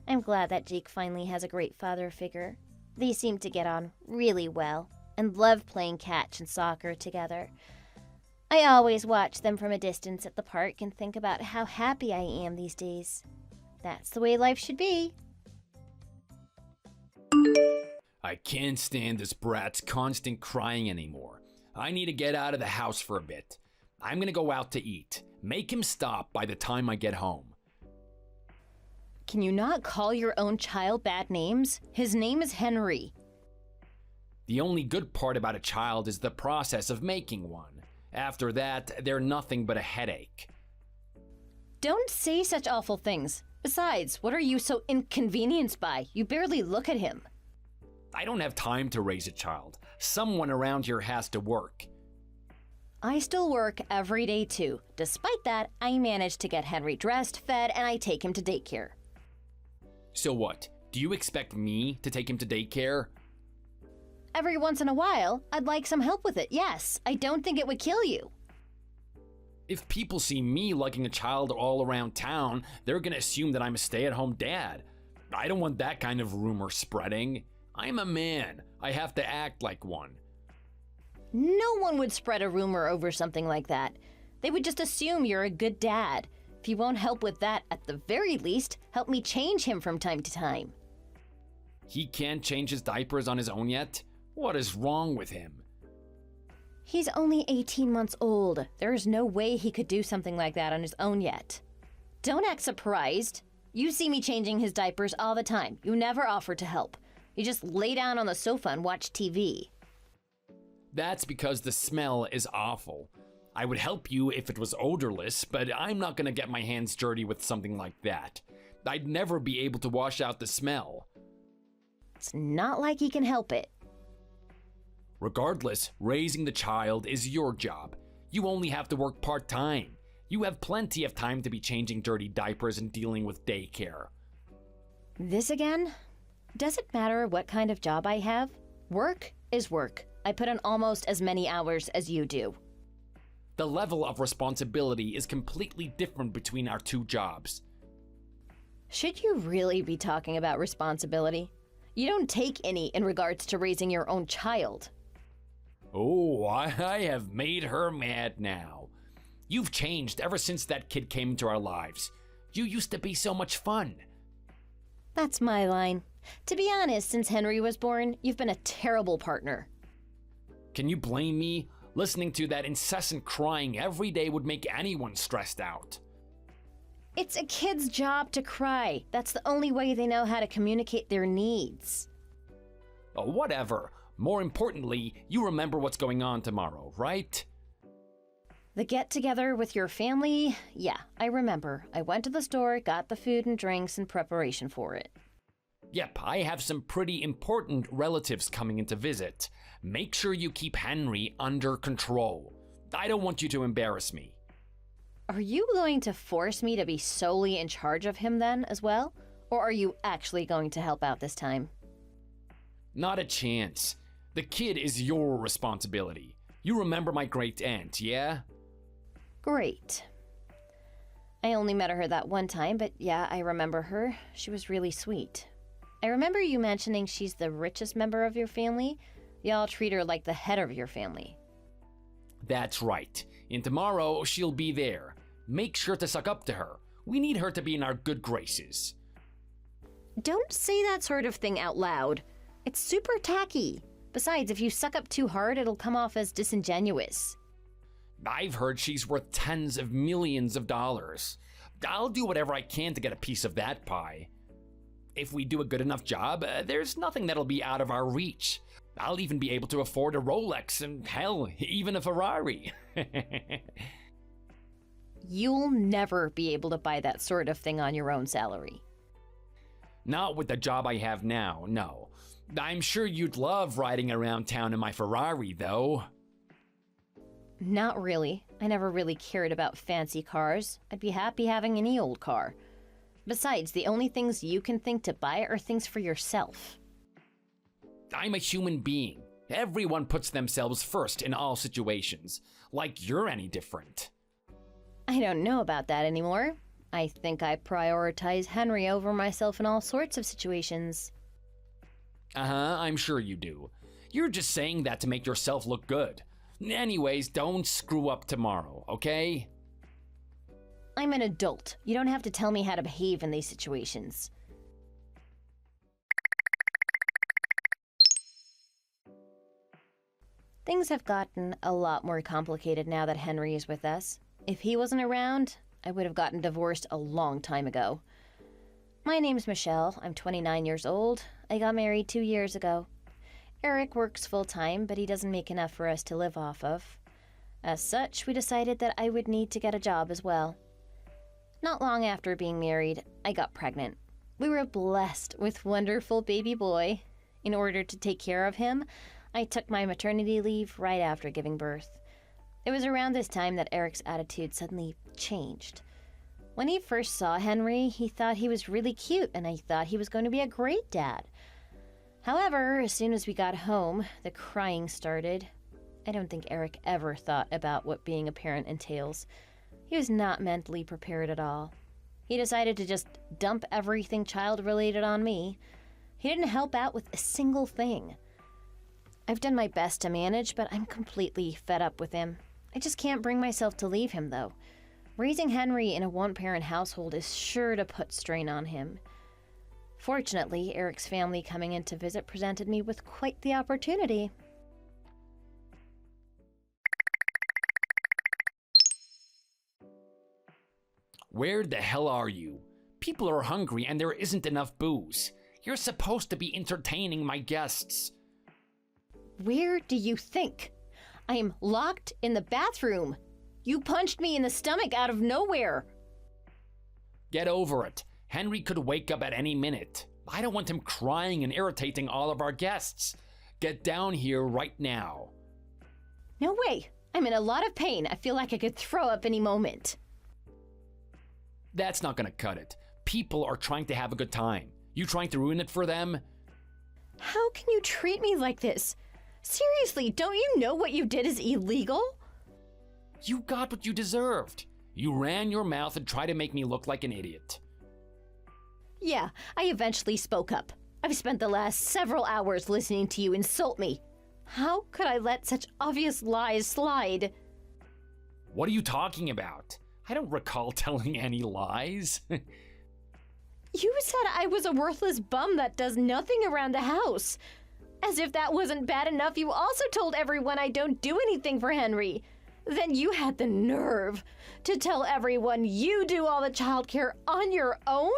I'm glad that Jake finally has a great father figure. They seem to get on really well and love playing catch and soccer together. I always watch them from a distance at the park and think about how happy I am these days. That's the way life should be. I can't stand this brat's constant crying anymore. I need to get out of the house for a bit. I'm gonna go out to eat. Make him stop by the time I get home. Can you not call your own child bad names? His name is Henry. The only good part about a child is the process of making one. After that, they're nothing but a headache. Don't say such awful things. Besides, what are you so inconvenienced by? You barely look at him. I don't have time to raise a child. Someone around here has to work. I still work every day too. Despite that, I manage to get Henry dressed, fed, and I take him to daycare. So what? Do you expect me to take him to daycare? Every once in a while, I'd like some help with it, yes. I don't think it would kill you. If people see me lugging a child all around town, they're gonna assume that I'm a stay-at-home dad. I don't want that kind of rumor spreading. I'm a man. I have to act like one. No one would spread a rumor over something like that. They would just assume you're a good dad. If you won't help with that, at the very least, help me change him from time to time. He can't change his diapers on his own yet? What is wrong with him? He's only 18 months old. There is no way he could do something like that on his own yet. Don't act surprised. You see me changing his diapers all the time. You never offer to help. You just lay down on the sofa and watch TV. That's because the smell is awful. I would help you if it was odorless, but I'm not gonna get my hands dirty with something like that. I'd never be able to wash out the smell. It's not like he can help it. Regardless, raising the child is your job. You only have to work part-time. You have plenty of time to be changing dirty diapers and dealing with daycare. This again? Does it matter what kind of job I have? Work is work. I put in almost as many hours as you do. The level of responsibility is completely different between our two jobs. Should you really be talking about responsibility? You don't take any in regards to raising your own child. Oh, I have made her mad now. You've changed ever since that kid came into our lives. You used to be so much fun. That's my line. To be honest, since Henry was born, you've been a terrible partner. Can you blame me? Listening to that incessant crying every day would make anyone stressed out. It's a kid's job to cry. That's the only way they know how to communicate their needs. Oh, whatever. More importantly, you remember what's going on tomorrow, right? The get-together with your family? Yeah, I remember. I went to the store, got the food and drinks in preparation for it. Yep, I have some pretty important relatives coming in to visit. Make sure you keep Henry under control. I don't want you to embarrass me. Are you going to force me to be solely in charge of him then, as well? Or are you actually going to help out this time? Not a chance. The kid is your responsibility. You remember my great-aunt, yeah? Great. I only met her that one time, but yeah, I remember her. She was really sweet. I remember you mentioning she's the richest member of your family. Y'all treat her like the head of your family. That's right. And tomorrow, she'll be there. Make sure to suck up to her. We need her to be in our good graces. Don't say that sort of thing out loud. It's super tacky. Besides, if you suck up too hard, it'll come off as disingenuous. I've heard she's worth tens of millions of dollars. I'll do whatever I can to get a piece of that pie. If we do a good enough job, there's nothing that'll be out of our reach. I'll even be able to afford a Rolex and, hell, even a Ferrari. You'll never be able to buy that sort of thing on your own salary. Not with the job I have now, no. I'm sure you'd love riding around town in my Ferrari, though. Not really. I never really cared about fancy cars. I'd be happy having any old car. Besides, the only things you can think to buy are things for yourself. I'm a human being. Everyone puts themselves first in all situations. Like you're any different. I don't know about that anymore. I think I prioritize Henry over myself in all sorts of situations. Uh-huh, I'm sure you do. You're just saying that to make yourself look good. Anyways, don't screw up tomorrow, okay? I'm an adult. You don't have to tell me how to behave in these situations. Things have gotten a lot more complicated now that Henry is with us. If he wasn't around, I would have gotten divorced a long time ago. My name's Michelle. I'm 29 years old. I got married 2 years ago. Eric works full-time, but he doesn't make enough for us to live off of. As such, we decided that I would need to get a job as well. Not long after being married, I got pregnant. We were blessed with wonderful baby boy. In order to take care of him, I took my maternity leave right after giving birth. It was around this time that Eric's attitude suddenly changed. When he first saw Henry, he thought he was really cute, and I thought he was going to be a great dad. However, as soon as we got home, the crying started. I don't think Eric ever thought about what being a parent entails. He was not mentally prepared at all. He decided to just dump everything child-related on me. He didn't help out with a single thing. I've done my best to manage, but I'm completely fed up with him. I just can't bring myself to leave him, though. Raising Henry in a one-parent household is sure to put strain on him. Fortunately, Eric's family coming in to visit presented me with quite the opportunity. Where the hell are you? People are hungry and there isn't enough booze. You're supposed to be entertaining my guests. Where do you think? I am locked in the bathroom. You punched me in the stomach out of nowhere. Get over it. Henry could wake up at any minute. I don't want him crying and irritating all of our guests. Get down here right now. No way. I'm in a lot of pain. I feel like I could throw up any moment. That's not gonna cut it. People are trying to have a good time. You trying to ruin it for them? How can you treat me like this? Seriously, don't you know what you did is illegal? You got what you deserved. You ran your mouth and tried to make me look like an idiot. Yeah, I eventually spoke up. I've spent the last several hours listening to you insult me. How could I let such obvious lies slide? What are you talking about? I don't recall telling any lies. You said I was a worthless bum that does nothing around the house. As if that wasn't bad enough, you also told everyone I don't do anything for Henry. Then you had the nerve to tell everyone you do all the childcare on your own?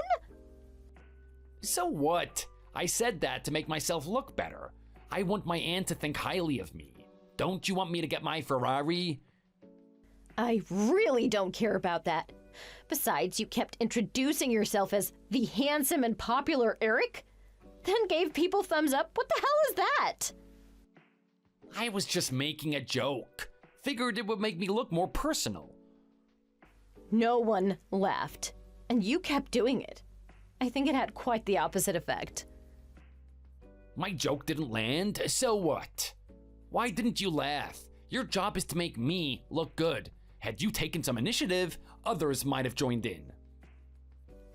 So what? I said that to make myself look better. I want my aunt to think highly of me. Don't you want me to get my Ferrari? I really don't care about that. Besides, you kept introducing yourself as the handsome and popular Eric, then gave people thumbs up. What the hell is that? I was just making a joke. Figured it would make me look more personal. No one laughed, and you kept doing it. I think it had quite the opposite effect. My joke didn't land, so what? Why didn't you laugh? Your job is to make me look good. Had you taken some initiative, others might have joined in.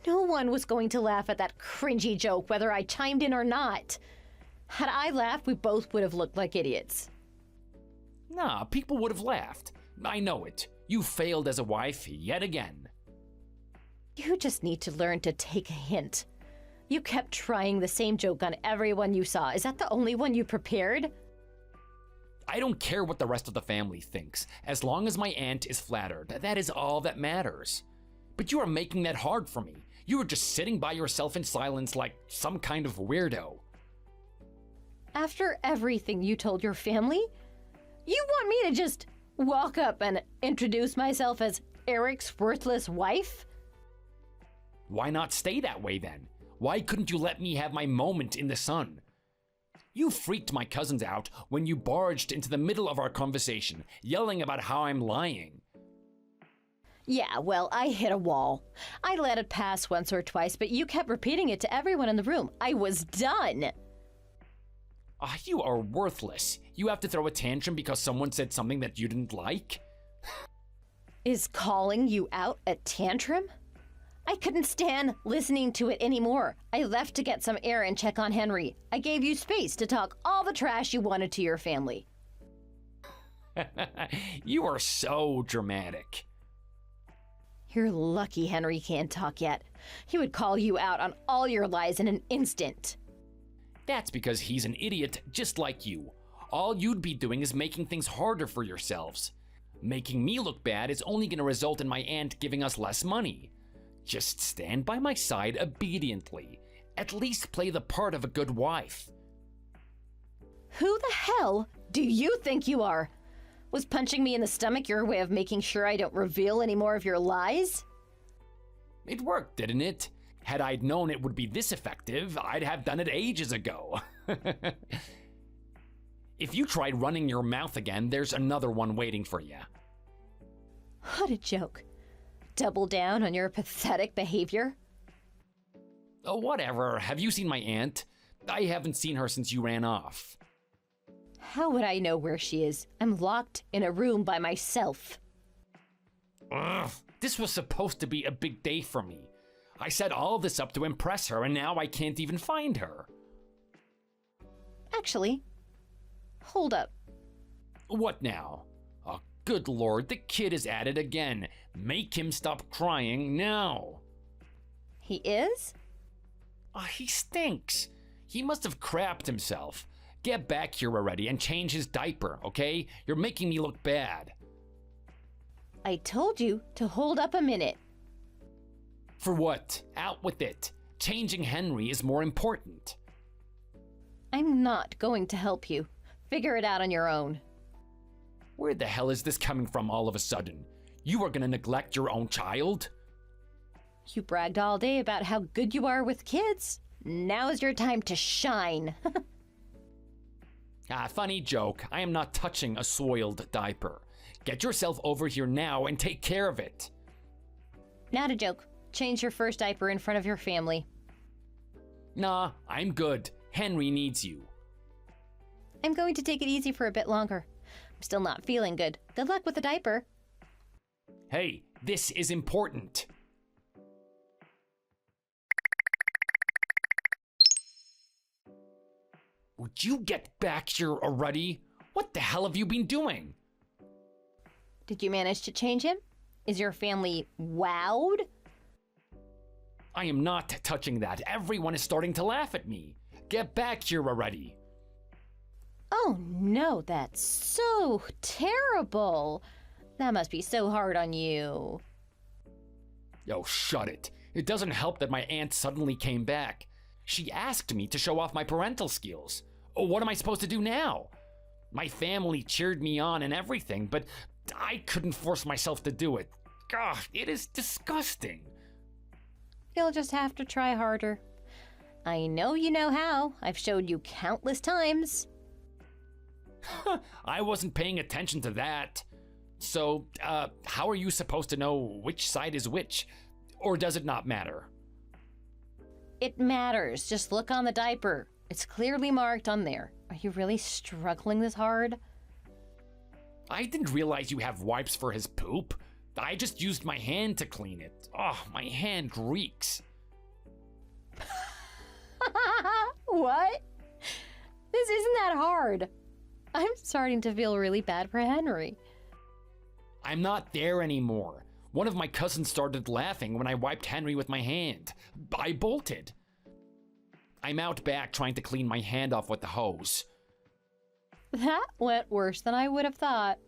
No one was going to laugh at that cringy joke, whether I chimed in or not. Had I laughed, we both would have looked like idiots. Nah, people would have laughed. I know it. You failed as a wife yet again. You just need to learn to take a hint. You kept trying the same joke on everyone you saw. Is that the only one you prepared? I don't care what the rest of the family thinks. As long as my aunt is flattered, that is all that matters. But you are making that hard for me. You are just sitting by yourself in silence like some kind of weirdo. After everything you told your family, you want me to just walk up and introduce myself as Eric's worthless wife? Why not stay that way then? Why couldn't you let me have my moment in the sun? You freaked my cousins out when you barged into the middle of our conversation, yelling about how I'm lying. Yeah, well, I hit a wall. I let it pass once or twice, but you kept repeating it to everyone in the room. I was done. You are worthless. You have to throw a tantrum because someone said something that you didn't like? Is calling you out a tantrum? I couldn't stand listening to it anymore. I left to get some air and check on Henry. I gave you space to talk all the trash you wanted to your family. You are so dramatic. You're lucky Henry can't talk yet. He would call you out on all your lies in an instant. That's because he's an idiot just like you. All you'd be doing is making things harder for yourselves. Making me look bad is only going to result in my aunt giving us less money. Just stand by my side obediently. At least play the part of a good wife. Who the hell do you think you are? Was punching me in the stomach your way of making sure I don't reveal any more of your lies? It worked, didn't it? Had I known it would be this effective, I'd have done it ages ago. If you tried running your mouth again, there's another one waiting for you. What a joke. Double down on your pathetic behavior? Oh, whatever. Have you seen my aunt? I haven't seen her since you ran off. How would I know where she is? I'm locked in a room by myself. Ugh, this was supposed to be a big day for me. I set all this up to impress her, and now I can't even find her. Actually, hold up. What now? Oh, good lord, the kid is at it again. Make him stop crying now. He is? He stinks. He must have crapped himself. Get back here already and change his diaper, okay? You're making me look bad. I told you to hold up a minute. For what? Out with it. Changing Henry is more important. I'm not going to help you. Figure it out on your own. Where the hell is this coming from all of a sudden? You are gonna neglect your own child? You bragged all day about how good you are with kids. Now's your time to shine. Funny joke. I am not touching a soiled diaper. Get yourself over here now and take care of it. Not a joke. Change your first diaper in front of your family. Nah, I'm good. Henry needs you. I'm going to take it easy for a bit longer. I'm still not feeling good. Good luck with the diaper. Hey, this is important. Would you get back here already? What the hell have you been doing? Did you manage to change him? Is your family wowed? I am not touching that. Everyone is starting to laugh at me. Get back here already. Oh no, that's so terrible. That must be so hard on you. Oh, shut it. It doesn't help that my aunt suddenly came back. She asked me to show off my parental skills. Oh, what am I supposed to do now? My family cheered me on and everything, but I couldn't force myself to do it. God, it is disgusting. You'll just have to try harder. I know you know how. I've showed you countless times. I wasn't paying attention to that. So, how are you supposed to know which side is which? Or does it not matter? It matters. Just look on the diaper. It's clearly marked on there. Are you really struggling this hard? I didn't realize you have wipes for his poop. I just used my hand to clean it. Oh, my hand reeks. What? This isn't that hard. I'm starting to feel really bad for Henry. I'm not there anymore. One of my cousins started laughing when I wiped Henry with my hand. I bolted. I'm out back trying to clean my hand off with the hose. That went worse than I would have thought.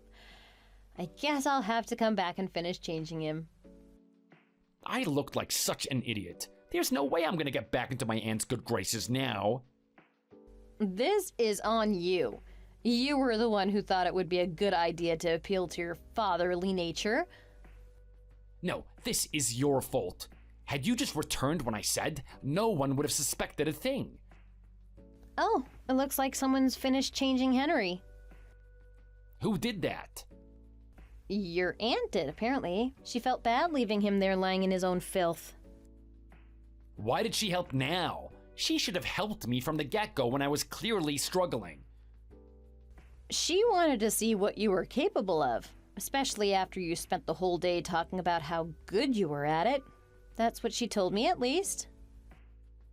I guess I'll have to come back and finish changing him. I looked like such an idiot. There's no way I'm gonna get back into my aunt's good graces now. This is on you. You were the one who thought it would be a good idea to appeal to your fatherly nature. No, this is your fault. Had you just returned when I said, no one would have suspected a thing. Oh, it looks like someone's finished changing Henry. Who did that? Your aunt did, apparently. She felt bad leaving him there lying in his own filth. Why did she help now? She should have helped me from the get-go when I was clearly struggling. She wanted to see what you were capable of, especially after you spent the whole day talking about how good you were at it. That's what she told me, at least.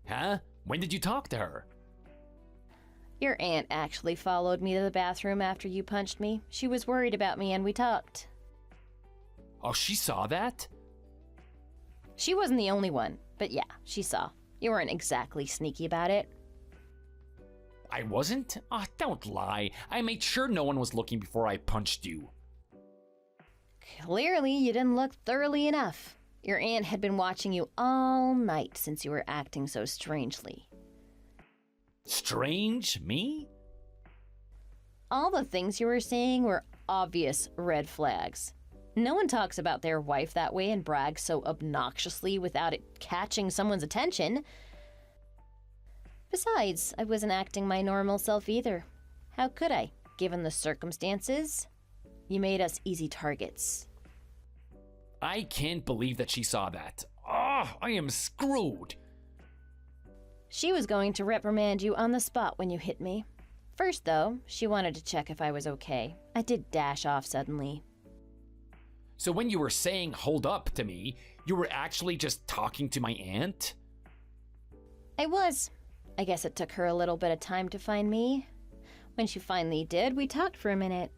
Huh? When did you talk to her? Your aunt actually followed me to the bathroom after you punched me. She was worried about me and we talked. Oh, she saw that? She wasn't the only one, but yeah, she saw. You weren't exactly sneaky about it. I wasn't? Oh, don't lie. I made sure no one was looking before I punched you. Clearly, you didn't look thoroughly enough. Your aunt had been watching you all night since you were acting so strangely. Strange? Me? All the things you were saying were obvious red flags. No one talks about their wife that way and brags so obnoxiously without it catching someone's attention. Besides, I wasn't acting my normal self either. How could I, given the circumstances? You made us easy targets. I can't believe that she saw that. Oh, I am screwed. She was going to reprimand you on the spot when you hit me. First, though, she wanted to check if I was okay. I did dash off suddenly. So when you were saying hold up to me, you were actually just talking to my aunt? I was. I guess it took her a little bit of time to find me. When she finally did, we talked for a minute.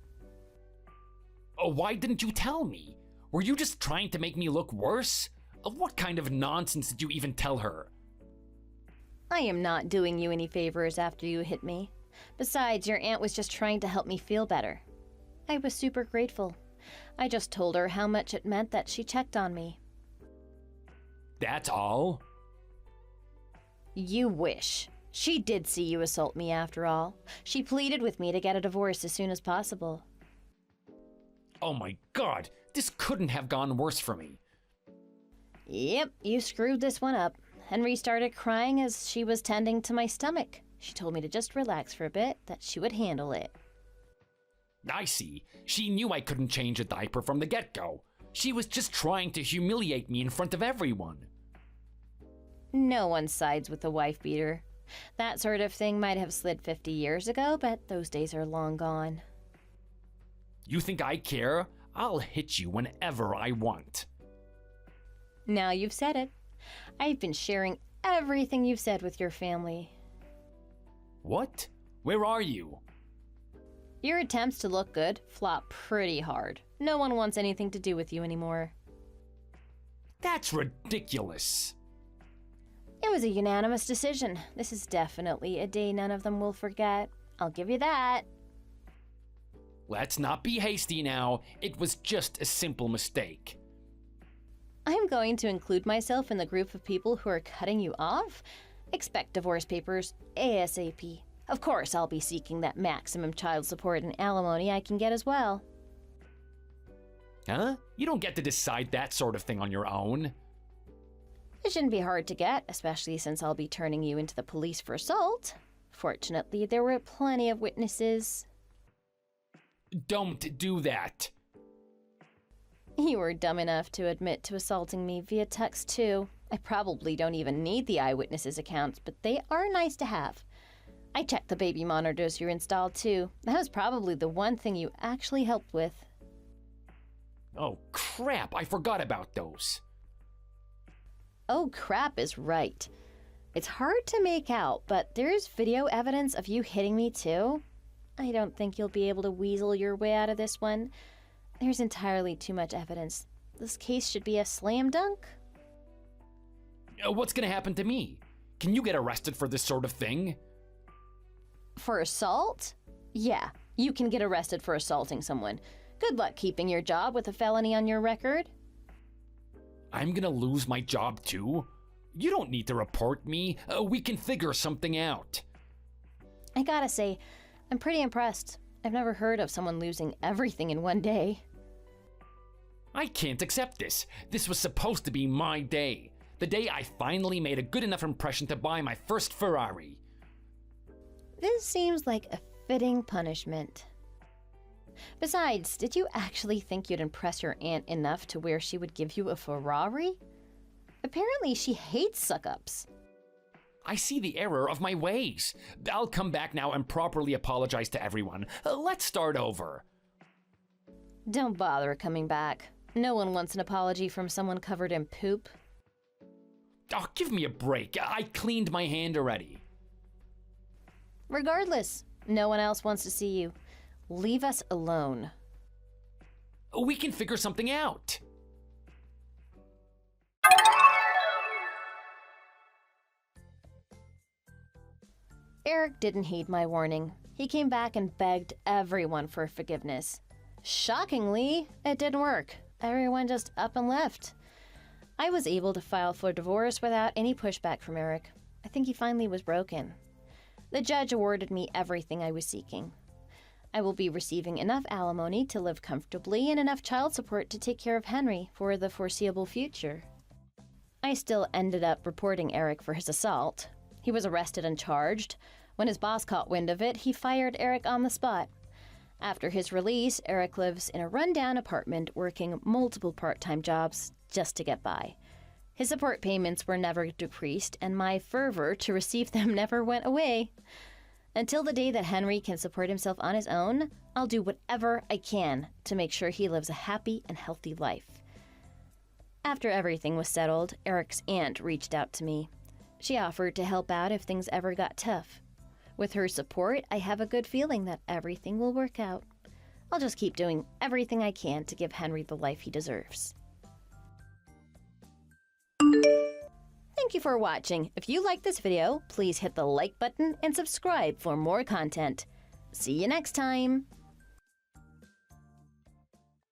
Oh, why didn't you tell me? Were you just trying to make me look worse? What kind of nonsense did you even tell her? I am not doing you any favors after you hit me. Besides, your aunt was just trying to help me feel better. I was super grateful. I just told her how much it meant that she checked on me. That's all? You wish. She did see you assault me after all. She pleaded with me to get a divorce as soon as possible. Oh my god, this couldn't have gone worse for me. Yep, you screwed this one up. Henry started crying as she was tending to my stomach. She told me to just relax for a bit, that she would handle it. I see. She knew I couldn't change a diaper from the get-go. She was just trying to humiliate me in front of everyone. No one sides with the wife beater. That sort of thing might have slid 50 years ago, but those days are long gone. You think I care? I'll hit you whenever I want. Now you've said it. I've been sharing everything you've said with your family. What? Where are you? Your attempts to look good flop pretty hard. No one wants anything to do with you anymore. That's ridiculous. It was a unanimous decision. This is definitely a day none of them will forget. I'll give you that. Let's not be hasty now. It was just a simple mistake. I'm going to include myself in the group of people who are cutting you off. Expect divorce papers ASAP. Of course, I'll be seeking that maximum child support and alimony I can get as well. Huh? You don't get to decide that sort of thing on your own. It shouldn't be hard to get, especially since I'll be turning you into the police for assault. Fortunately, there were plenty of witnesses. Don't do that. You were dumb enough to admit to assaulting me via text, too. I probably don't even need the eyewitnesses' accounts, but they are nice to have. I checked the baby monitors you installed, too. That was probably the one thing you actually helped with. Oh, crap, I forgot about those. Oh, crap is right. It's hard to make out, but there's video evidence of you hitting me, too. I don't think you'll be able to weasel your way out of this one. There's entirely too much evidence. This case should be a slam dunk. What's gonna happen to me? Can you get arrested for this sort of thing? For assault? Yeah, you can get arrested for assaulting someone. Good luck keeping your job with a felony on your record. I'm gonna lose my job too? You don't need to report me. We can figure something out. I gotta say, I'm pretty impressed. I've never heard of someone losing everything in one day. I can't accept this. This was supposed to be my day. The day I finally made a good enough impression to buy my first Ferrari. This seems like a fitting punishment. Besides, did you actually think you'd impress your aunt enough to where she would give you a Ferrari? Apparently, she hates suck-ups. I see the error of my ways. I'll come back now and properly apologize to everyone. Let's start over. Don't bother coming back. No one wants an apology from someone covered in poop. Oh, give me a break. I cleaned my hand already. Regardless, no one else wants to see you. Leave us alone. We can figure something out. Eric didn't heed my warning. He came back and begged everyone for forgiveness. Shockingly, it didn't work. Everyone just up and left. I was able to file for divorce without any pushback from Eric. I think he finally was broken. The judge awarded me everything I was seeking. I will be receiving enough alimony to live comfortably and enough child support to take care of Henry for the foreseeable future. I still ended up reporting Eric for his assault. He was arrested and charged. When his boss caught wind of it, he fired Eric on the spot. After his release, Eric lives in a rundown apartment working multiple part-time jobs just to get by. His support payments were never decreased, and my fervor to receive them never went away. Until the day that Henry can support himself on his own, I'll do whatever I can to make sure he lives a happy and healthy life. After everything was settled, Eric's aunt reached out to me. She offered to help out if things ever got tough. With her support, I have a good feeling that everything will work out. I'll just keep doing everything I can to give Henry the life he deserves. Thank you for watching. If you liked this video, please hit the like button and subscribe for more content. See you next time!